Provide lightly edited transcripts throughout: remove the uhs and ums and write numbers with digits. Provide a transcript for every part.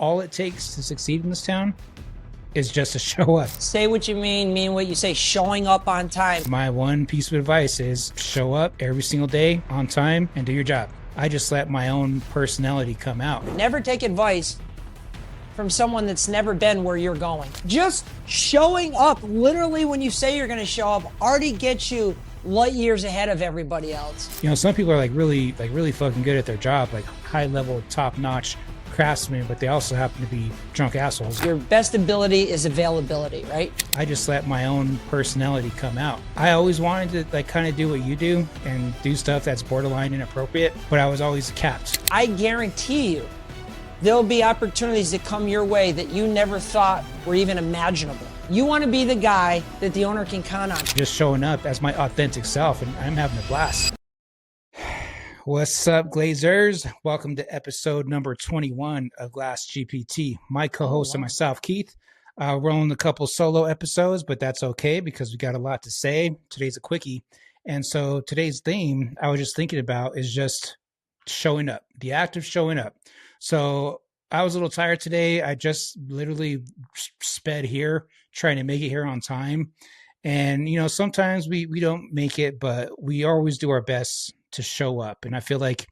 all it takes to succeed in this town is just to show up. Say what you mean what you say, showing up on time. My one piece of advice is show up every single day on time and do your job. I just let my own personality come out. Never take advice from someone that's never been where you're going. Just showing up, literally when you say you're going to show up, already gets you light years ahead of everybody else. You know, some people are really fucking good at their job, like high level, top notch craftsmen, but they also happen to be drunk assholes. Your best ability is availability, right? I just let my own personality come out. I always wanted to kind of do what you do and do stuff that's borderline inappropriate, but I was always capped. I guarantee you there'll be opportunities that come your way that you never thought were even imaginable. You want to be the guy that the owner can count on. Just showing up as my authentic self, and I'm having a blast. What's up, Glaziers? Welcome to episode number 21 of Glass.GPT. My co-host and myself, Keith, rolling a couple solo episodes, but that's okay because we got a lot to say. Today's a quickie. And so today's theme I was just thinking about is just showing up, the act of showing up. So I was a little tired today. I just literally sped here, trying to make it here on time. And, you know, sometimes we don't make it, but we always do our best to show up. And I feel like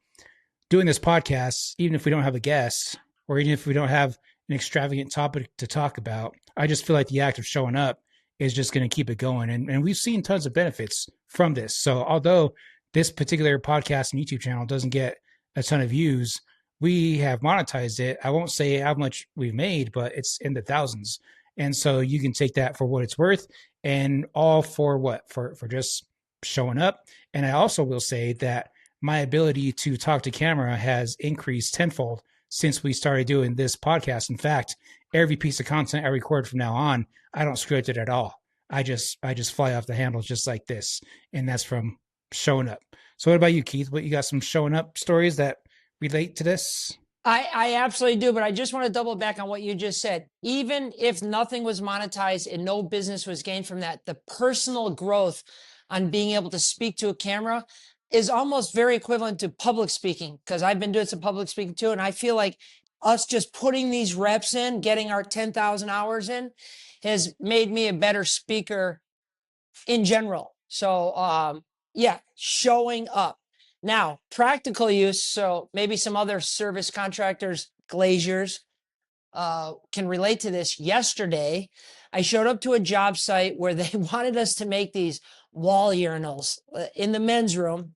doing this podcast, even if we don't have a guest or even if we don't have an extravagant topic to talk about, I just feel like the act of showing up is just going to keep it going. And we've seen tons of benefits from this. So although this particular podcast and YouTube channel doesn't get a ton of views, we have monetized it. I won't say how much we've made, but it's in the thousands. And so you can take that for what it's worth, and all for what? For just showing up. And I also will say that my ability to talk to camera has increased tenfold since we started doing this podcast. In fact, every piece of content I record from now on, I don't script it at all. I just fly off the handle just like this. And that's from showing up. So what about you, Keith? What, you got some showing up stories that relate to this? I absolutely do, but I just want to double back on what you just said. Even if nothing was monetized and no business was gained from that, the personal growth on being able to speak to a camera is almost very equivalent to public speaking, because I've been doing some public speaking too. And I feel like us just putting these reps in, getting our 10,000 hours in, has made me a better speaker in general. So yeah, showing up. Now, practical use, so maybe some other service contractors, glaziers, can relate to this. Yesterday, I showed up to a job site where they wanted us to make these wall urinals in the men's room.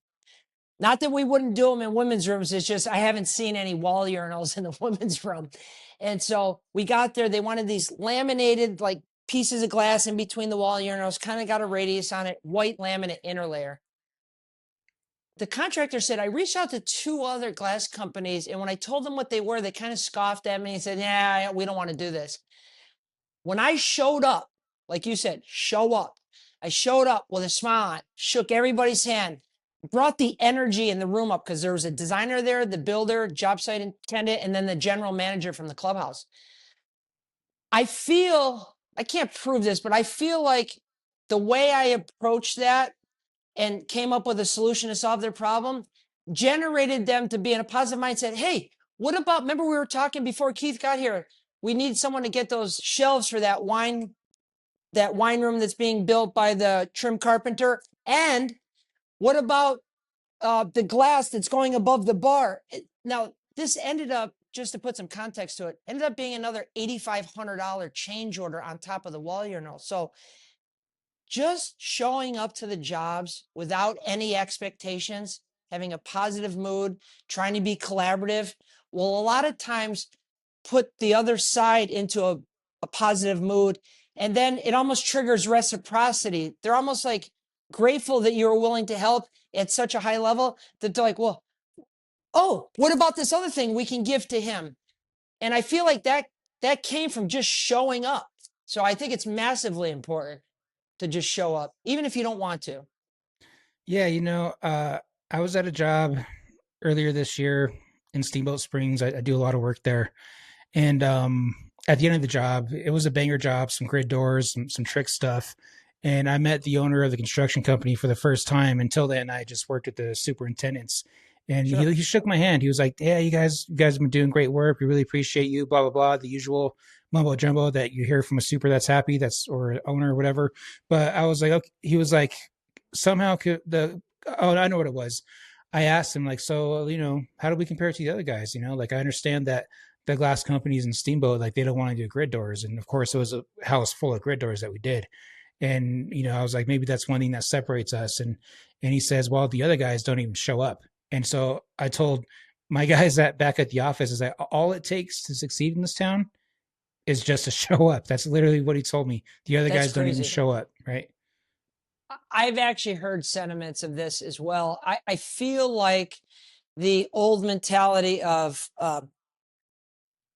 Not that we wouldn't do them in women's rooms, it's just I haven't seen any wall urinals in the women's room. And so we got there, they wanted these laminated like pieces of glass in between the wall urinals, kind of got a radius on it, white laminate inner layer. The contractor said, I reached out to two other glass companies, and when I told them what they were, they kind of scoffed at me and said, yeah, we don't want to do this. When I showed up, like you said, show up. I showed up with a smile on, shook everybody's hand, brought the energy in the room up, because there was a designer there, the builder, job site attendant, and then the general manager from the clubhouse. I can't prove this, but I feel like the way I approached that and came up with a solution to solve their problem, generated them to be in a positive mindset. Hey, what about, remember we were talking before Keith got here, we need someone to get those shelves for that wine room that's being built by the trim carpenter. And what about the glass that's going above the bar? Now, this ended up, just to put some context to it, ended up being another $8,500 change order on top of the wall urinal. So just showing up to the jobs without any expectations, having a positive mood, trying to be collaborative, will a lot of times put the other side into a positive mood. And then it almost triggers reciprocity. They're almost like grateful that you're willing to help at such a high level that they're like, well, oh, what about this other thing we can give to him? And I feel like that came from just showing up. So I think it's massively important to just show up, even if you don't want to. Yeah, you know, I was at a job earlier this year in Steamboat Springs. I do a lot of work there. And at the end of the job, it was a banger job, some grid doors, some trick stuff. And I met the owner of the construction company for the first time. Until then, I just worked with the superintendents. And Sure. he shook my hand. He was like, "Yeah, you guys have been doing great work. We really appreciate you." Blah blah blah. The usual mumbo jumbo that you hear from a super that's happy, that's or owner or whatever. But I was like, okay. He was like, somehow could the oh, I know what it was. I asked him like, so how do we compare to the other guys? Like I understand that the glass companies and Steamboat, like they don't want to do grid doors, and of course it was a house full of grid doors that we did. And I was like, maybe that's one thing that separates us. And he says, well, the other guys don't even show up. And so I told my guys that back at the office is that all it takes to succeed in this town is just to show up. That's literally what he told me. The other That's guys don't even crazy. show up, right? I've actually heard sentiments of this as well. I feel like the old mentality of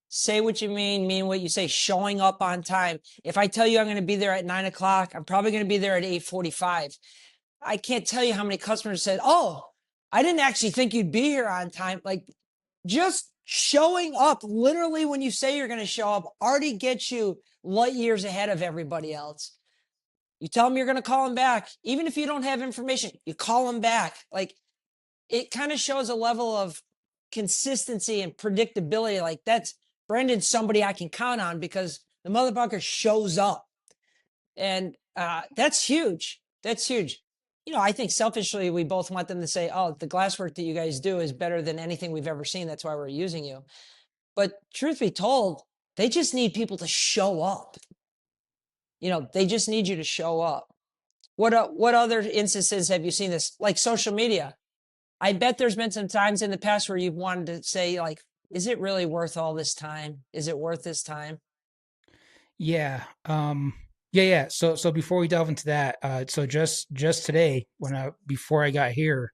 say what you mean what you say, showing up on time. If I tell you I'm going to be there at 9 o'clock, I'm probably going to be there at 8:45. I can't tell you how many customers said, "Oh, I didn't actually think you'd be here on time." Like just showing up, literally when you say you're going to show up, already gets you light years ahead of everybody else. You tell them you're going to call them back. Even if you don't have information, you call them back. Like it kind of shows a level of consistency and predictability. Like that's Brendan's somebody I can count on because the motherfucker shows up. And that's huge. That's huge. I think selfishly, we both want them to say, oh, the glasswork that you guys do is better than anything we've ever seen. That's why we're using you. But truth be told, they just need people to show up. They just need you to show up. What other instances have you seen this? Like social media. I bet there's been some times in the past where you've wanted to say, like, is it really worth all this time? Is it worth this time? Yeah. Yeah. So before we delve into that, so just today, before I got here,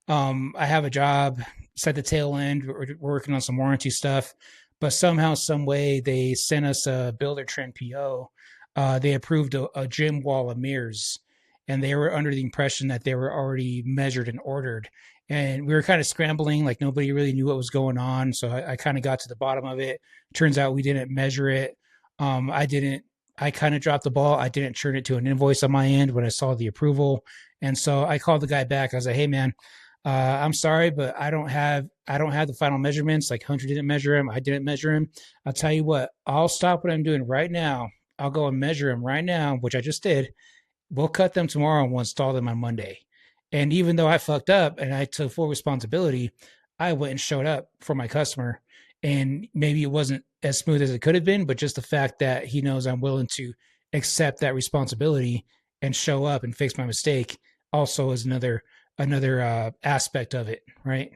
I have a job. It's at the tail end. We're working on some warranty stuff, but somehow, some way, they sent us a builder trend PO. They approved a gym wall of mirrors, and they were under the impression that they were already measured and ordered. And we were kind of scrambling, like nobody really knew what was going on. So I kind of got to the bottom of it. Turns out we didn't measure it. I didn't. I kind of dropped the ball. I didn't turn it to an invoice on my end when I saw the approval, and so I called the guy back. I was like, "Hey, man, I'm sorry, but I don't have the final measurements. Like Hunter didn't measure him. I didn't measure him. I'll tell you what, I'll stop what I'm doing right now. I'll go and measure him right now, which I just did. We'll cut them tomorrow and we'll install them on Monday." And even though I fucked up and I took full responsibility, I went and showed up for my customer. And maybe it wasn't as smooth as it could have been, but just the fact that he knows I'm willing to accept that responsibility and show up and fix my mistake also is another aspect of it, right?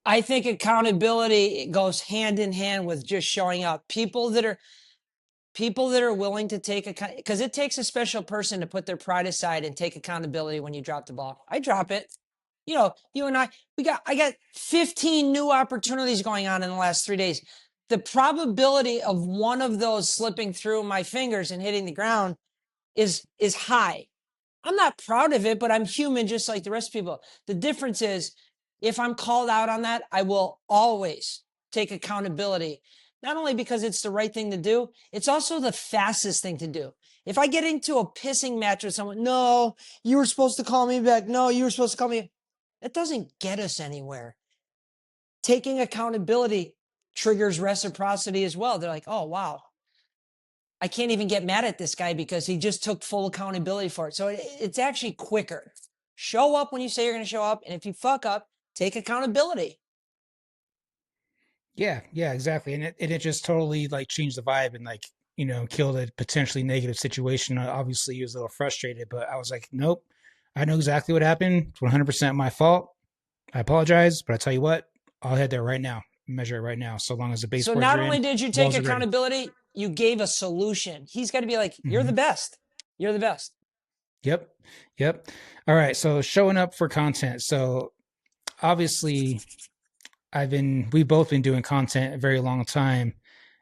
I think accountability goes hand in hand with just showing up. People that are willing to take account, because it takes a special person to put their pride aside and take accountability when you drop the ball. I drop it. You and I got 15 new opportunities going on in the last 3 days. The probability of one of those slipping through my fingers and hitting the ground is high. I'm not proud of it, but I'm human just like the rest of people. The difference is if I'm called out on that, I will always take accountability. Not only because it's the right thing to do, it's also the fastest thing to do. If I get into a pissing match with someone, no, you were supposed to call me back. No, you were supposed to call me. That doesn't get us anywhere. Taking accountability triggers reciprocity as well. They're like, oh, wow, I can't even get mad at this guy because he just took full accountability for it. So it's actually quicker. Show up when you say you're going to show up. And if you fuck up, take accountability. Yeah, exactly. And it just totally like changed the vibe and like, killed a potentially negative situation. Obviously he was a little frustrated, but I was like, nope, I know exactly what happened. It's 100% my fault. I apologize, but I tell you what, I'll head there right now, measure it right now. So long as the So baseboards not are in, only did you take walls are ready. accountability, you gave a solution. He's got to be like, you're the Hmm. best. You're the best. Yep. Yep. All right. So showing up for content. So obviously we've both been doing content a very long time,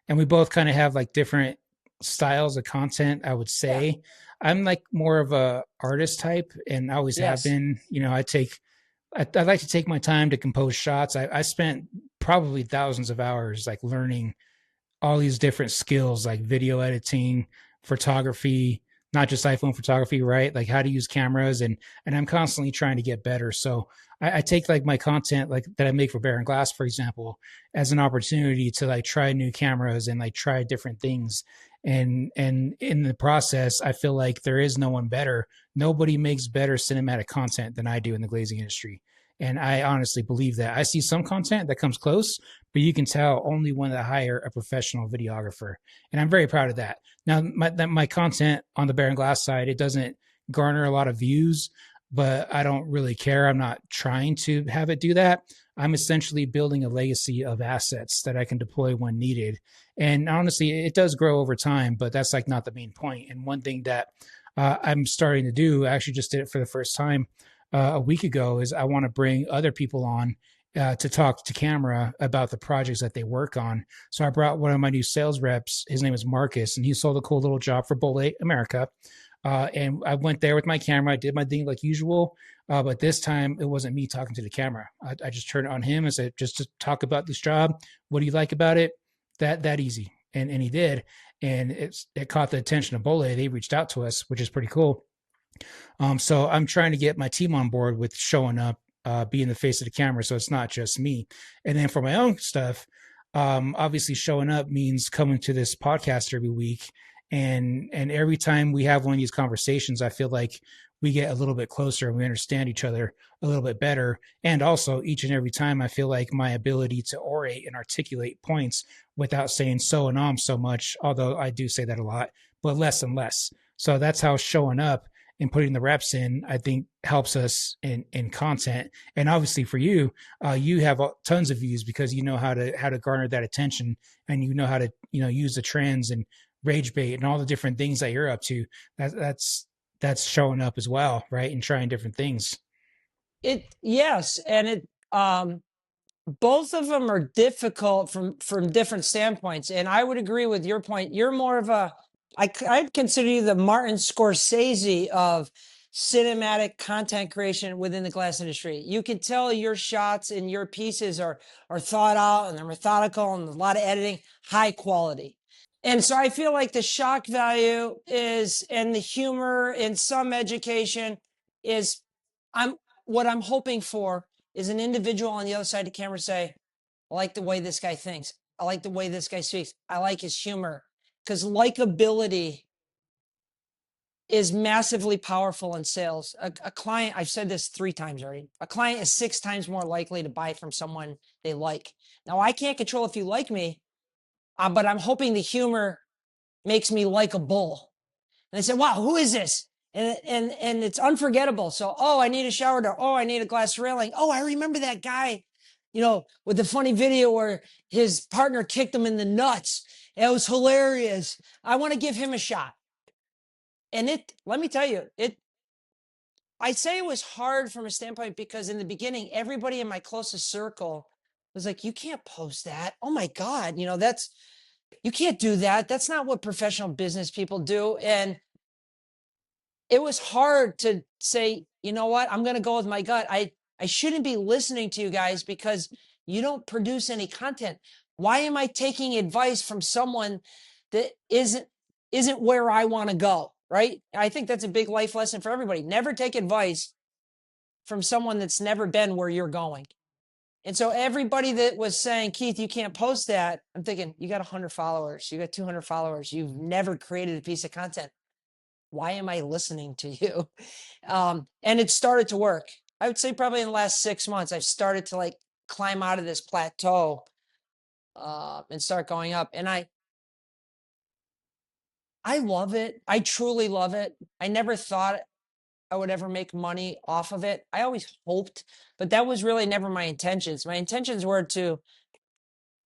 and we both kind of have like different styles of content, I would Yeah. say. I'm like more of a artist type and I always have Yes. been. I like to take my time to compose shots. I spent probably thousands of hours like learning all these different skills like video editing, photography, not just iPhone photography, right? Like how to use cameras, and I'm constantly trying to get better. So I take like my content like that I make for Bear and Glass, for example, as an opportunity to like try new cameras and like try different things. And in the process, I feel like there is no one better. Nobody makes better cinematic content than I do in the glazing industry. And I honestly believe that. I see some content that comes close, but you can tell only when they hire a professional videographer. And I'm very proud of that. Now, my content on the Bear and Glass side, it doesn't garner a lot of views, but I don't really care. I'm not trying to have it do that. I'm essentially building a legacy of assets that I can deploy when needed. And honestly, it does grow over time, but that's like not the main point. And one thing that I'm starting to do, I actually just did it for the first time a week ago, is I want to bring other people on to talk to camera about the projects that they work on. So I brought one of my new sales reps. His name is Marcus, and he sold a cool little job for Bolay America. And I went there with my camera. I did my thing like usual, but this time it wasn't me talking to the camera. I just turned it on him and said, just to talk about this job. What do you like about it? That easy. And he did. And it caught the attention of Bolay. They reached out to us, which is pretty cool. So I'm trying to get my team on board with showing up, being the face of the camera. So it's not just me. And then for my own stuff, obviously showing up means coming to this podcast every week. And every time we have one of these conversations, I feel like we get a little bit closer and we understand each other a little bit better. And also each and every time I feel like my ability to orate and articulate points without saying so and so much, although I do say that a lot, but less and less. So that's how showing up and putting the reps in, I think, helps us in content. And obviously for you, you have tons of views because you know how to garner that attention, and you know how to use the trends and rage bait and all the different things that you're up to. That's showing up as well, right? And trying different things. Yes, and both of them are difficult from different standpoints. And I would agree with your point. You're more of I'd consider you the Martin Scorsese of cinematic content creation within the glass industry. You can tell your shots and your pieces are thought out and they're methodical and a lot of editing, high quality. And so I feel like the shock value is, and the humor and some education is, what I'm hoping for is an individual on the other side of the camera say, I like the way this guy thinks. I like the way this guy speaks. I like his humor. Because likability is massively powerful in sales. A client, I've said this 3 times already, a client is 6 times more likely to buy from someone they like. Now, I can't control if you like me, but I'm hoping the humor makes me likable. And they say, wow, who is this? And it's unforgettable. So, oh, I need a shower door. Oh, I need a glass railing. Oh, I remember that guy, with the funny video where his partner kicked him in the nuts. It was hilarious. I want to give him a shot. And let me tell you, I say it was hard from a standpoint because in the beginning, everybody in my closest circle was like, you can't post that. Oh my God, you can't do that. That's not what professional business people do. And it was hard to say, you know what, I'm going to go with my gut. I shouldn't be listening to you guys because you don't produce any content. Why am I taking advice from someone that isn't where I want to go? Right. I think that's a big life lesson for everybody. Never take advice from someone that's never been where you're going. And so everybody that was saying, Keith, you can't post that, I'm thinking, you got 100 followers, you got 200 followers, you've never created a piece of content. Why am I listening to you? And it started to work. I would say probably in the last 6 months, I've started to like climb out of this plateau and start going up. And I love it. I truly love it. I never thought I would ever make money off of it. I always hoped, but that was really never my intentions. My intentions were to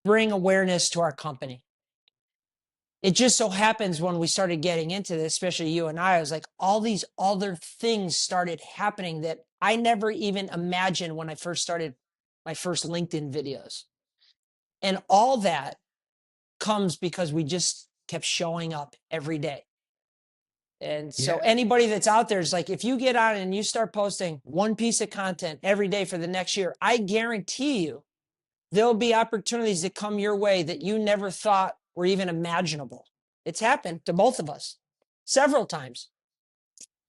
bring awareness to our company. It just so happens when we started getting into this, especially you and I was like, all these other things started happening that I never even imagined when I first started my first LinkedIn videos. And all that comes because we just kept showing up every day. And so anybody that's out there is like, if you get on and you start posting one piece of content every day for the next year, I guarantee you there'll be opportunities that come your way that you never thought were even imaginable. It's happened to both of us several times.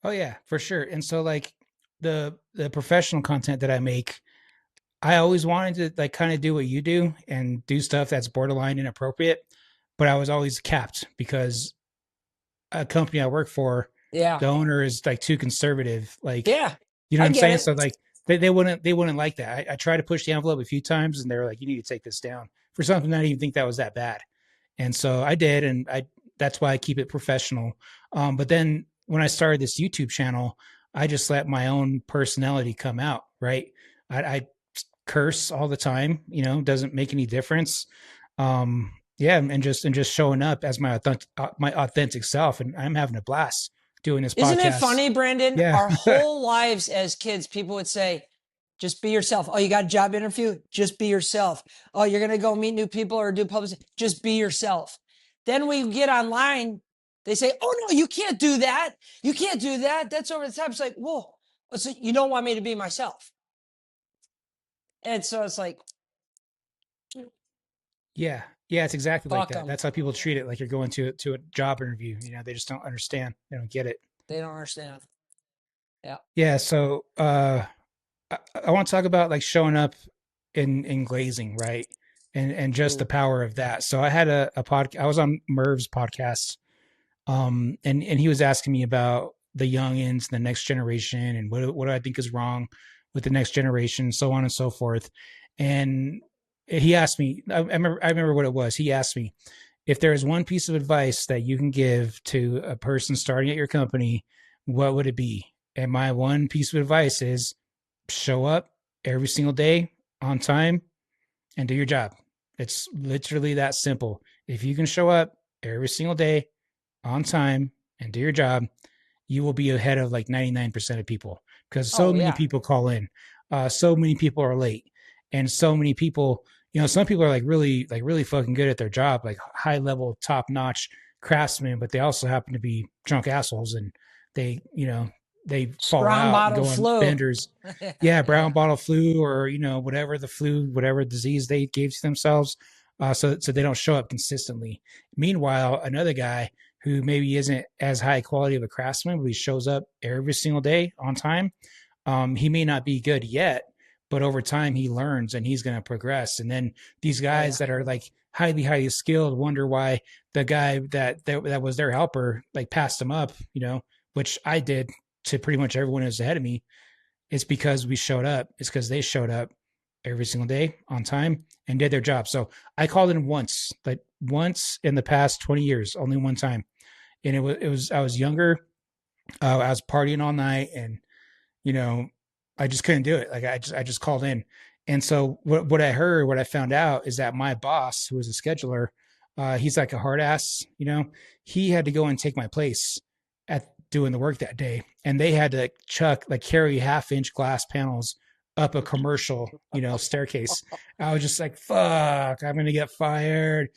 Oh yeah, for sure. And so like the professional content that I make, I always wanted to like kind of do what you do and do stuff that's borderline inappropriate, but I was always capped because a company I work for, Yeah. the owner is like too conservative. Like, Yeah. you know what I I'm get saying? it. So like they wouldn't like that. I tried to push the envelope a few times and they were like, you need to take this down for something I didn't even think that was that bad. And so I did, and I that's why I keep it professional. But then when I started this YouTube channel, I just let my own personality come out. Right, I curse all the time. You know, doesn't make any difference. Yeah, and just showing up as my authentic self, and I'm having a blast doing this Isn't it podcast. funny, Brandon? Yeah, Our whole lives as kids, people would say, just be yourself. Oh, you got a job interview? Just be yourself. Oh, you're going to go meet new people or do public? Just be yourself. Then we get online. They say, oh, no, you can't do that. You can't do that. That's over the top. It's like, whoa, so you don't want me to be myself. And so it's like, yeah, it's exactly like fuck that. them. That's how people treat it. Like you're going to a job interview. You know, they just don't understand. They don't get it. They don't understand. Yeah. Yeah. So I want to talk about like showing up in glazing, right? And just the Ooh. power of that. So I had a podcast. I was on Merv's podcast, and he was asking me about the youngins, the next generation, and what do I think is wrong with the next generation, so on and so forth. And he asked me, I remember what it was. He asked me if there is one piece of advice that you can give to a person starting at your company, what would it be? And my one piece of advice is show up every single day on time and do your job. It's literally that simple. If you can show up every single day on time and do your job, you will be ahead of like 99% of people because so Oh, many yeah. people call in, so many people are late, and so many people, some people are like really fucking good at their job, like high level, top notch craftsmen, but they also happen to be drunk assholes and they, they fall Brown out and bottle go on flu. benders. Yeah, brown Yeah. bottle flu or whatever the flu, whatever disease they gave to themselves, so they don't show up consistently. Meanwhile, another guy who maybe isn't as high quality of a craftsman, but he shows up every single day on time. He may not be good yet, but over time he learns and he's going to progress. And then these Oh, guys yeah. that are like highly, highly skilled wonder why the guy that was their helper like passed him up, which I did to pretty much everyone who was ahead of me. It's because we showed up. It's because they showed up every single day on time and did their job. So I called in once, like once in the past 20 years, only one time. And it was I was younger. I was partying all night, and you know, I just couldn't do it. Like I just called in. And so what I found out is that my boss, who was a scheduler, he's like a hard ass, he had to go and take my place at doing the work that day. And they had to carry 1/2 inch glass panels up a commercial, staircase. I was just like, fuck, I'm gonna get fired.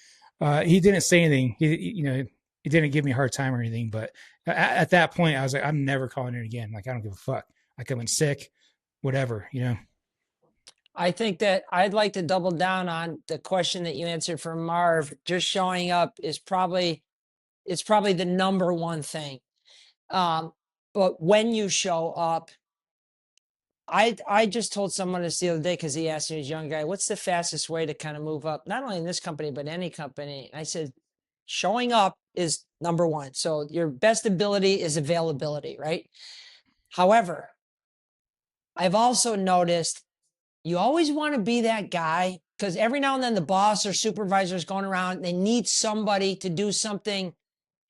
He didn't say anything. He didn't give me a hard time or anything, but at that point I was like, I'm never calling it again. Like, I don't give a fuck. I come in sick, whatever. I think that I'd like to double down on the question that you answered for Marv. Just showing up is it's probably the number one thing. Um, but when you show up, I just told someone this the other day because he asked me, as a young guy, what's the fastest way to kind of move up, not only in this company, but any company? I said, showing up is number one. So your best ability is availability, right? However, I've also noticed you always want to be that guy because every now and then the boss or supervisor is going around, they need somebody to do something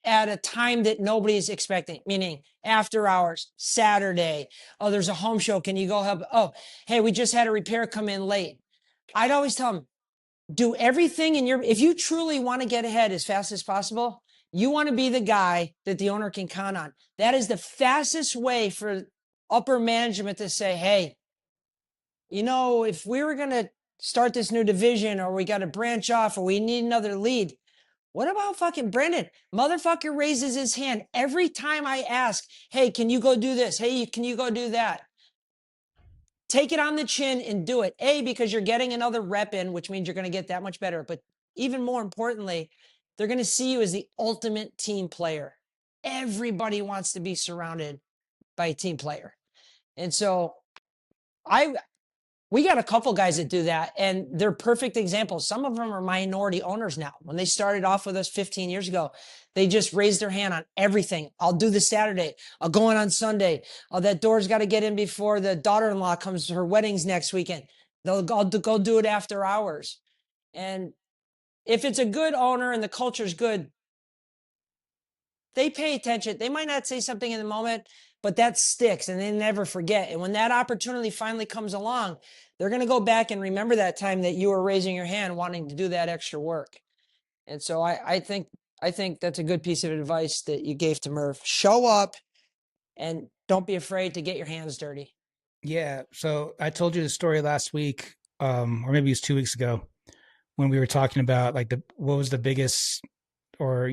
at a time that nobody's expecting, meaning after hours, Saturday. Oh, there's a home show. Can you go help? Oh, hey, we just had a repair come in late. I'd always tell them, do everything in your, if you truly want to get ahead as fast as possible, you want to be the guy that the owner can count on. That is the fastest way for upper management to say, hey, if we were going to start this new division or we got to branch off or we need another lead, what about fucking Brendan? Motherfucker raises his hand every time I ask, hey, can you go do this? Hey, can you go do that? Take it on the chin and do it. A, because you're getting another rep in, which means you're going to get that much better. But even more importantly, they're going to see you as the ultimate team player. Everybody wants to be surrounded by a team player. And so we got a couple guys that do that, and they're perfect examples. Some of them are minority owners now. When they started off with us 15 years ago, they just raised their hand on everything. I'll do this Saturday. I'll go in on Sunday. Oh, that door's got to get in before the daughter-in-law comes. Her wedding's next weekend. I'll go do it after hours. And if it's a good owner and the culture's good, they pay attention. They might not say something in the moment, but that sticks and they never forget. And when that opportunity finally comes along, they're going to go back and remember that time that you were raising your hand wanting to do that extra work. And so I think that's a good piece of advice that you gave to Murph. Show up and don't be afraid to get your hands dirty. Yeah. So I told you the story last week, or maybe it was 2 weeks ago, when we were talking about like what was the biggest, or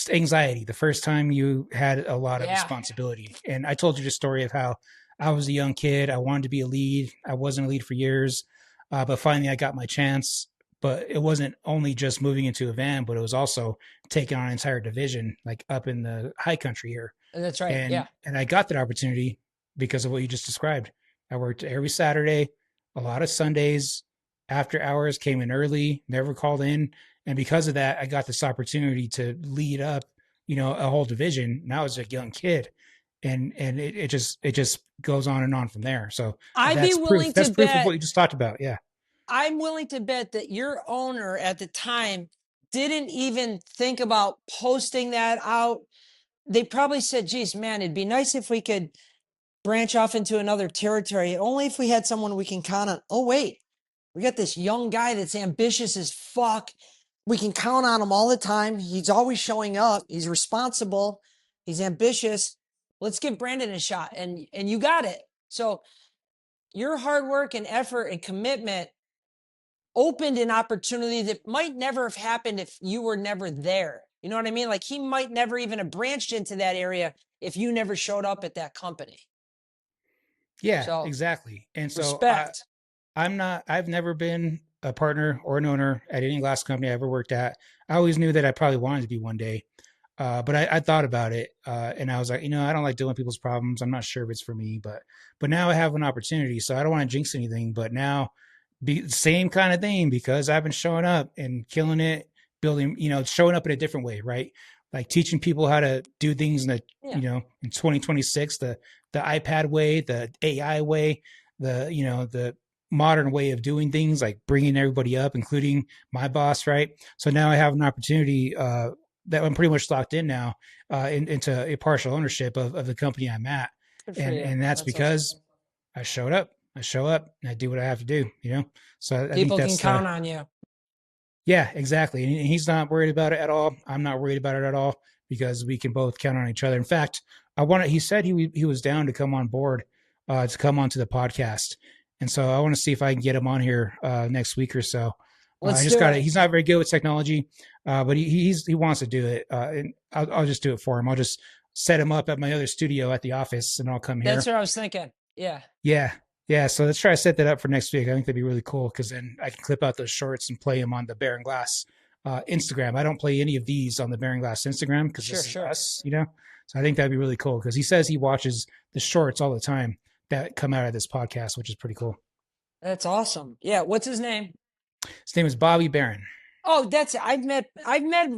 anxiety the first time you had a lot of responsibility. And I told you the story of how I was a young kid. I wanted to be a lead. I wasn't a lead for years, but finally I got my chance. But it wasn't only just moving into a van, but it was also taking on an entire division, like up in the high country here. That's right. And I got that opportunity because of what you just described. I worked every Saturday, a lot of Sundays, after hours, came in early, never called in. And because of that, I got this opportunity to lead up, a whole division. Now as a young kid. And it just goes on and on from there. So I'd be willing that's to proof bet, of what you just talked about. Yeah. I'm willing to bet that your owner at the time didn't even think about posting that out. They probably said, geez, man, it'd be nice if we could branch off into another territory. Only if we had someone we can count on. Oh, wait, we got this young guy that's ambitious as fuck. We can count on him all the time. He's always showing up. He's responsible. He's ambitious. Let's give Brandon a shot. And you got it. So your hard work and effort and commitment opened an opportunity that might never have happened if you were never there. You know what I mean? Like he might never even have branched into that area if you never showed up at that company. Yeah, So exactly. And so respect. I've never been a partner or an owner at any glass company I ever worked at. I always knew that I probably wanted to be one day. But I thought about it, and I was like, I don't like dealing with people's problems. I'm not sure if it's for me, but now I have an opportunity, so I don't want to jinx anything. But now, be the same kind of thing because I've been showing up and killing it, building, showing up in a different way, right? Like teaching people how to do things in in 2026, the iPad way, the AI way, the modern way of doing things, like bringing everybody up, including my boss, right? So now I have an opportunity that I'm pretty much locked in now into a partial ownership of the company I'm at. And that's because awesome. I showed up. I show up and I do what I have to do, So I think People that's can count on you. yeah, exactly. And he's not worried about it at all. I'm not worried about it at all because we can both count on each other. In fact, he said he was down to come on board, to come onto the podcast. And so I want to see if I can get him on here next week or so. I just got it. He's not very good with technology, but he wants to do it. And I'll just do it for him. I'll just set him up at my other studio at the office and I'll come here. That's what I was thinking. Yeah. Yeah. Yeah. So let's try to set that up for next week. I think that'd be really cool because then I can clip out those shorts and play them on the Bear and Glass Instagram. I don't play any of these on the Bear and Glass Instagram because this is us, So I think that'd be really cool because he says he watches the shorts all the time that come out of this podcast, which is pretty cool. That's awesome. Yeah. What's his name? His name is Bobby Barron. Oh, I've met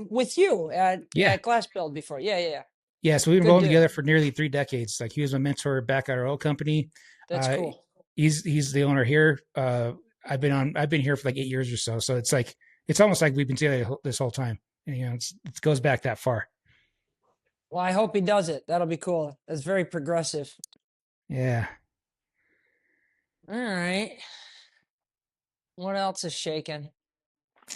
with you at Glass Build before. Yeah. Yeah. So we've been rolling together for nearly 3 decades. Like he was my mentor back at our old company. That's cool. He's the owner here. I've been here for like 8 years or so. So it's almost like we've been together this whole time. And, it goes back that far. Well, I hope he does it. That'll be cool. That's very progressive. Yeah. All right. What else is shaking?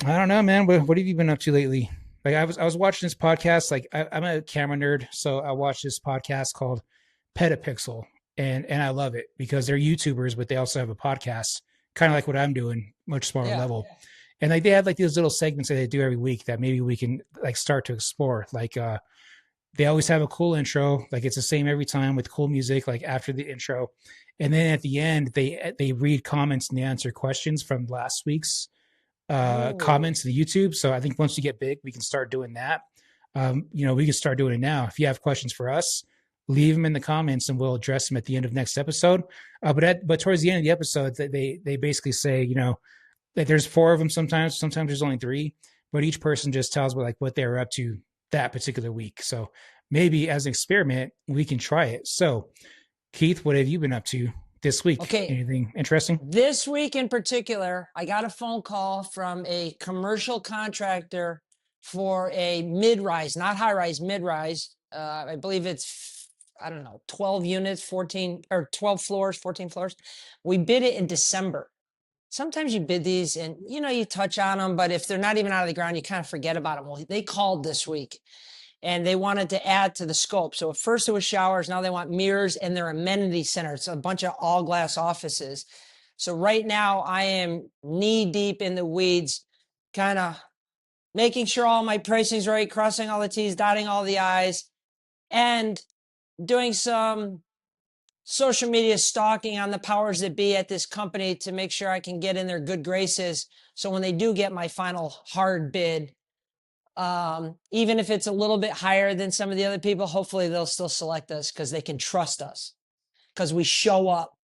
I don't know, man. What have you been up to lately? Like I was watching this podcast. Like I'm a camera nerd, so I watched this podcast called Petapixel, and I love it because they're YouTubers, but they also have a podcast, kind of like what I'm doing, much smaller level. Yeah. And like they have like these little segments that they do every week that maybe we can like start to explore. Like they always have a cool intro, like it's the same every time with cool music, like after the intro, and then at the end they read comments and they answer questions from last week's comments to the YouTube. So I think once we get big, we can start doing that. We can start doing it now. If you have questions for us, leave them in the comments and we'll address them at the end of next episode. But towards the end of the episode, they basically say, that there's four of them sometimes there's only three, but each person just tells me like what they're up to that particular week. So maybe as an experiment, we can try it. So Keith, what have you been up to this week? Okay. Anything interesting? This week in particular, I got a phone call from a commercial contractor for a mid-rise, not high-rise, mid-rise. I believe it's, I don't know, 12 units, 14 or 12 floors, 14 floors. We bid it in December. Sometimes you bid these and, you touch on them, but if they're not even out of the ground, you kind of forget about them. Well, they called this week and they wanted to add to the scope. So at first it was showers. Now they want mirrors and their amenity center. It's a bunch of all glass offices. So right now I am knee deep in the weeds, kind of making sure all my pricing's right, crossing all the T's, dotting all the I's, and doing some social media stalking on the powers that be at this company to make sure I can get in their good graces. So when they do get my final hard bid, even if it's a little bit higher than some of the other people, hopefully they'll still select us because they can trust us because we show up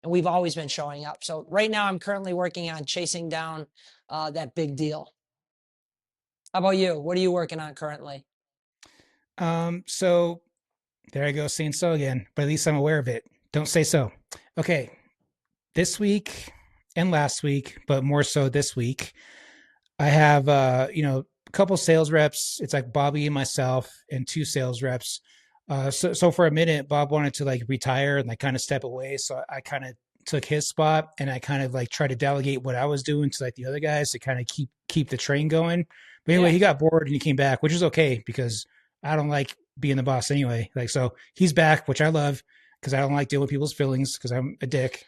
and we've always been showing up. So right now I'm currently working on chasing down that big deal. How about you? What are you working on currently? So there I go saying so again, but at least I'm aware of it. Don't say so. Okay. This week and last week, but more so this week, I have a couple sales reps. It's like Bobby and myself and two sales reps. So for a minute, Bob wanted to like retire and like kind of step away. So I kind of took his spot and I kind of like tried to delegate what I was doing to like the other guys to kind of keep the train going. But anyway, he got bored and he came back, which is okay because I don't like being the boss anyway. Like, so he's back, which I love because I don't like dealing with people's feelings because I'm a dick.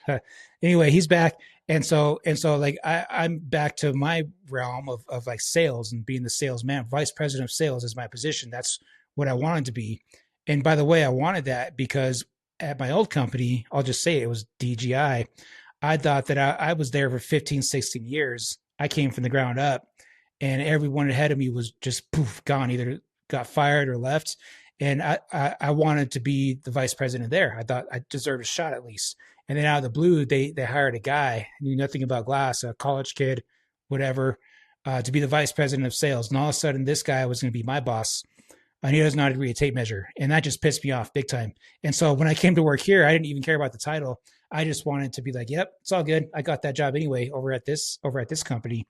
Anyway, he's back. And so like I'm back to my realm of like sales and being the salesman. Vice president of sales is my position. That's what I wanted to be. And by the way, I wanted that because at my old company, I'll just say it was DGI. I thought that I was there for 15, 16 years. I came from the ground up and everyone ahead of me was just poof, gone, either got fired or left. And I wanted to be the vice president there. I thought I deserved a shot at least. And then out of the blue, they hired a guy, knew nothing about glass, a college kid, whatever, to be the vice president of sales. And all of a sudden, this guy was going to be my boss. And he doesn't know how to read a tape measure. And that just pissed me off big time. And so when I came to work here, I didn't even care about the title. I just wanted to be like, yep, it's all good. I got that job anyway over at this company.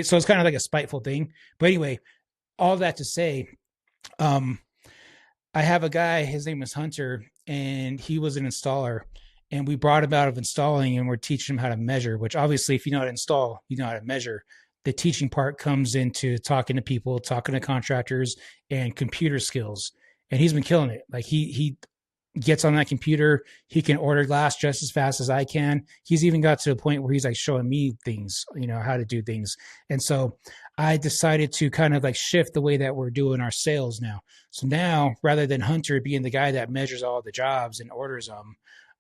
So it's kind of like a spiteful thing. But anyway, all that to say, I have a guy, his name is Hunter, and he was an installer. And we brought him out of installing and we're teaching him how to measure, which obviously if you know how to install, you know how to measure. The teaching part comes into talking to people, talking to contractors and computer skills. And he's been killing it. Like he gets on that computer. He can order glass just as fast as I can. He's even got to the point where he's like showing me things, how to do things. And so I decided to kind of like shift the way that we're doing our sales now. So now rather than Hunter being the guy that measures all the jobs and orders them,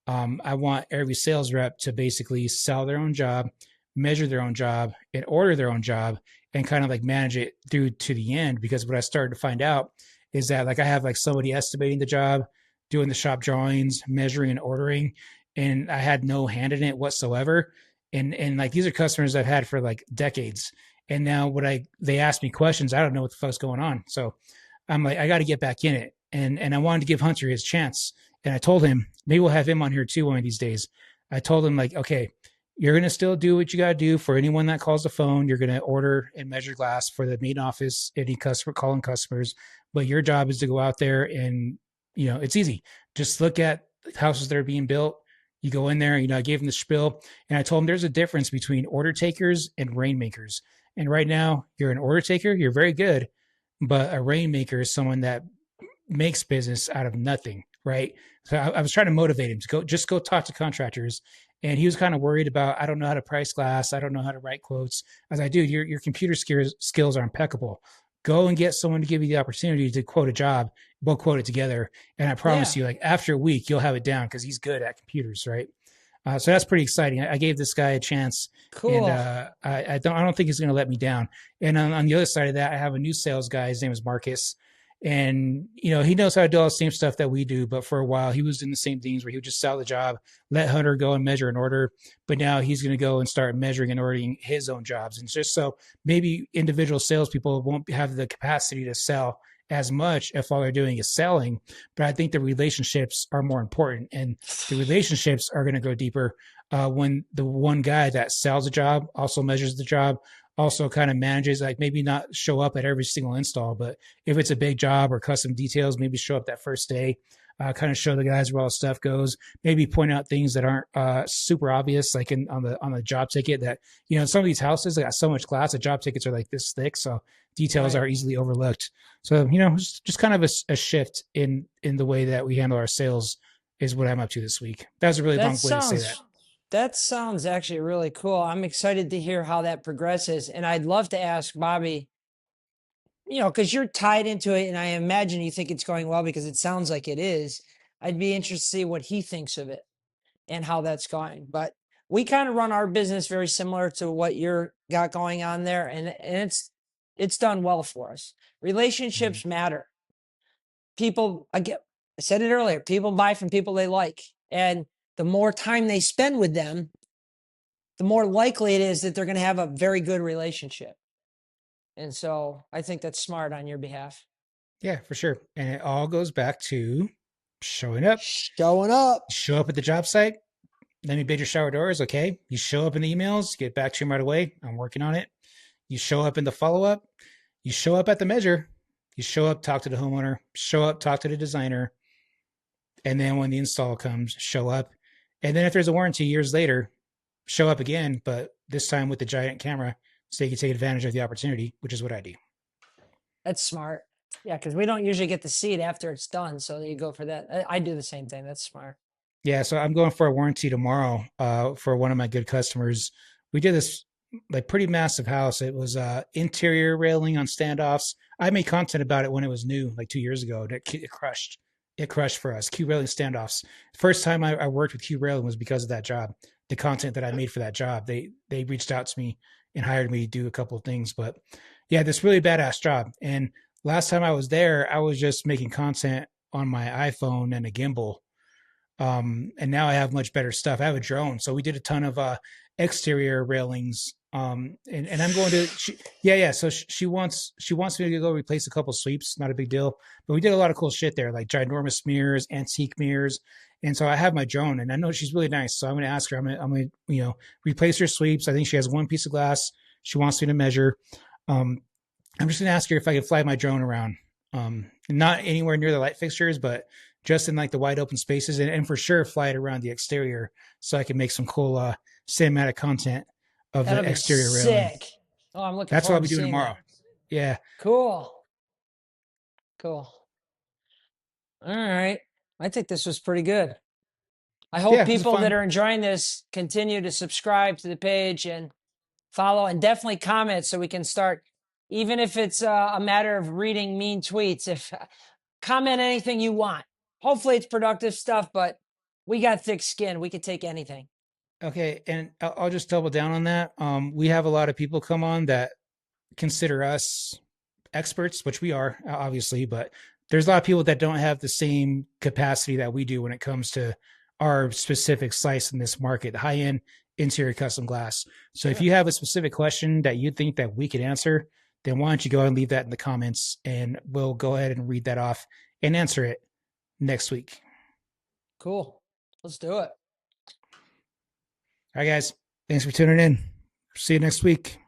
I want every sales rep to basically sell their own job, measure their own job, and order their own job and kind of like manage it through to the end. Because what I started to find out is that like I have like somebody estimating the job, doing the shop drawings, measuring and ordering, and I had no hand in it whatsoever. And like these are customers I've had for like decades. And now they ask me questions, I don't know what the fuck's going on. So I'm like, I got to get back in it. And I wanted to give Hunter his chance. And I told him, maybe we'll have him on here too one of these days. I told him like, okay, you're going to still do what you got to do for anyone that calls the phone. You're going to order and measure glass for the main office, any customer calling customers. But your job is to go out there and, it's easy. Just look at houses that are being built. You go in there, I gave him the spiel and I told him there's a difference between order takers and rainmakers. And right now you're an order taker. You're very good, but a rainmaker is someone that makes business out of nothing. Right. So I was trying to motivate him to go talk to contractors. And he was kind of worried about, I don't know how to price glass. I don't know how to write quotes. I was like, dude, your computer skills are impeccable. Go and get someone to give you the opportunity to quote a job. We'll quote it together. And I promise you, like after a week, you'll have it down because he's good at computers. Right. So that's pretty exciting. I gave this guy a chance. Cool. And I don't think he's going to let me down. And on the other side of that, I have a new sales guy. His name is Marcus. And, he knows how to do all the same stuff that we do. But for a while, he was in the same things where he would just sell the job, let Hunter go and measure and order. But now he's going to go and start measuring and ordering his own jobs. And just so maybe individual salespeople won't have the capacity to sell as much if all they're doing is selling. But I think the relationships are more important, and the relationships are going to go deeper when the one guy that sells a job also measures the job, also kind of manages, like maybe not show up at every single install, but if it's a big job or custom details, maybe show up that first day, kind of show the guys where all the stuff goes, maybe point out things that aren't super obvious, like on the job ticket that, some of these houses, they got so much glass, the job tickets are like this thick. So details are easily overlooked. So, just kind of a shift in the way that we handle our sales is what I'm up to this week. That was a really long way to say that. That sounds actually really cool. I'm excited to hear how that progresses. And I'd love to ask Bobby, because you're tied into it, and I imagine you think it's going well because it sounds like it is. I'd be interested to see what he thinks of it and how that's going. But we kind of run our business very similar to what you're got going on there, and it's done well for us. Relationships matter. People, again, I said it earlier, people buy from people they like, and the more time they spend with them, the more likely it is that they're going to have a very good relationship. And so I think that's smart on your behalf. Yeah, for sure. And it all goes back to showing up. Showing up. Show up at the job site. Let me bid your shower doors. Okay. You show up in the emails, get back to him right away. I'm working on it. You show up in the follow up. You show up at the measure. You show up, talk to the homeowner. Show up, talk to the designer. And then when the install comes, show up. And then if there's a warranty years later, show up again, but this time with the giant camera so you can take advantage of the opportunity, which is what I do. That's smart. Yeah, because we don't usually get to see it after it's done. So you go for that. I do the same thing. That's smart. Yeah, so I'm going for a warranty tomorrow for one of my good customers. We did this like pretty massive house. It was interior railing on standoffs. I made content about it when it was new, like 2 years ago. And it crushed. It crushed for us. Q railing standoffs. First time I worked with Q railing was because of that job. The content that I made for that job. They reached out to me and hired me to do a couple of things. But yeah, this really badass job. And last time I was there, I was just making content on my iPhone and a gimbal. And now I have much better stuff. I have a drone. So we did a ton of exterior railings. And I'm going to, yeah. So she wants me to go replace a couple sweeps. Not a big deal, but we did a lot of cool shit there, like ginormous mirrors, antique mirrors. And so I have my drone, and I know she's really nice. So I'm going to ask her, I'm going to, replace her sweeps. I think she has one piece of glass she wants me to measure. I'm just going to ask her if I can fly my drone around. Not anywhere near the light fixtures, but just in like the wide open spaces, and for sure fly it around the exterior so I can make some cool cinematic content of That'll the exterior railing. sick. Oh, I'm looking That's what I'll forward be to doing seeing tomorrow. that. Yeah. Cool. All right. I think this was pretty good. I hope Yeah, people that are enjoying this continue to subscribe to the page and follow, and definitely comment so we can start, even if it's a matter of reading mean tweets. If comment anything you want. Hopefully it's productive stuff, but we got thick skin. We could take anything. Okay, and I'll just double down on that. We have a lot of people come on that consider us experts, which we are obviously, but there's a lot of people that don't have the same capacity that we do when it comes to our specific slice in this market, high end interior custom glass. So if you have a specific question that you think that we could answer, then why don't you go ahead and leave that in the comments, and we'll go ahead and read that off and answer it next week. Cool. Let's do it. All right, guys. Thanks for tuning in. See you next week.